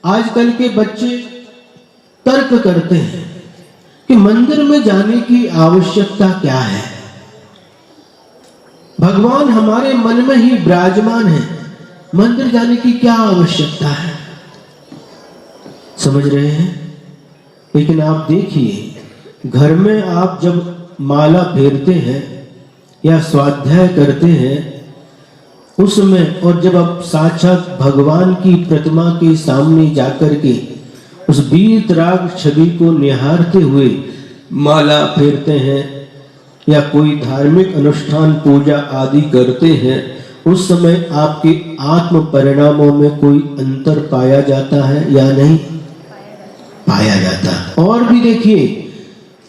आजकल के बच्चे तर्क करते हैं कि मंदिर में जाने की आवश्यकता क्या है। भगवान हमारे मन में ही विराजमान है, मंदिर जाने की क्या आवश्यकता है। समझ रहे हैं? लेकिन आप देखिए, घर में आप जब माला फेरते हैं या स्वाध्याय करते हैं उसमें, और जब आप साक्षात भगवान की प्रतिमा के सामने जाकर के उस वीतराग छवि को निहारते हुए माला फेरते हैं या कोई धार्मिक अनुष्ठान पूजा आदि करते हैं, उस समय आपके आत्म परिणामों में कोई अंतर पाया जाता है या नहीं पाया जाता। और भी देखिए,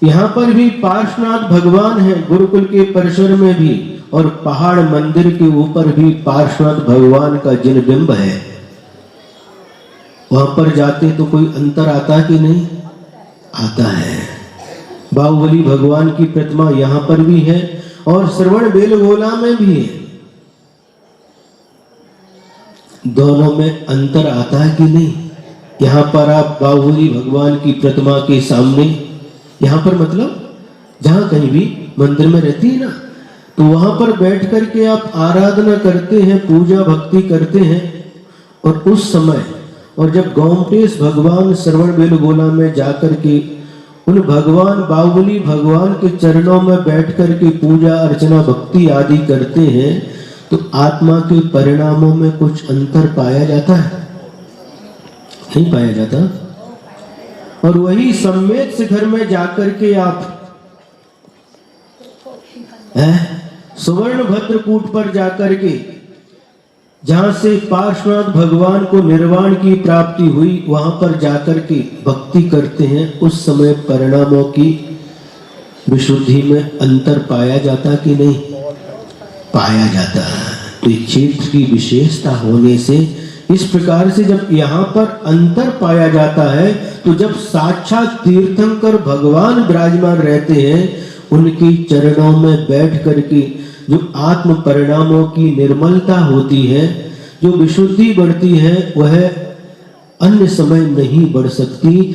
यहाँ पर भी पार्श्वनाथ भगवान है गुरुकुल के परिसर में भी, और पहाड़ मंदिर के ऊपर भी पार्श्वनाथ भगवान का जिनबिंब है। वहां पर जाते तो कोई अंतर आता कि नहीं आता है। बाहुबली भगवान की प्रतिमा यहाँ पर भी है और श्रवण बेलगोला में भी है। दोनों में अंतर आता है कि नहीं? यहाँ पर आप बाहुबली भगवान की प्रतिमा के सामने, यहाँ पर मतलब जहां कहीं भी मंदिर में रहती है ना, तो वहां पर बैठ करके आप आराधना करते हैं, पूजा भक्ति करते हैं। और उस समय, और जब गोमटेश भगवान श्रवण बेलगोला में जाकर के उन भगवान बाहुबली भगवान के चरणों में बैठ करके पूजा अर्चना भक्ति आदि करते हैं, तो आत्मा के परिणामों में कुछ अंतर पाया जाता है? नहीं पाया जाता। और वही सम्मेद शिखर में जाकर के आप सुवर्ण भद्रकूट पर जाकर के, जहां से पार्श्वनाथ भगवान को निर्वाण की प्राप्ति हुई, वहां पर जाकर के भक्ति करते हैं, उस समय परिणामों की विशुद्धि में अंतर पाया जाता कि नहीं पाया जाता। तो इस क्षेत्र की विशेषता होने से इस प्रकार से जब यहाँ पर अंतर पाया जाता है, तो जब साक्षात तीर्थंकर भगवान विराजमान रहते हैं, उनके चरणों में बैठ करके जो आत्म परिणामों की निर्मलता होती है, जो विशुद्धि बढ़ती है, वह अन्य समय नहीं बढ़ सकती।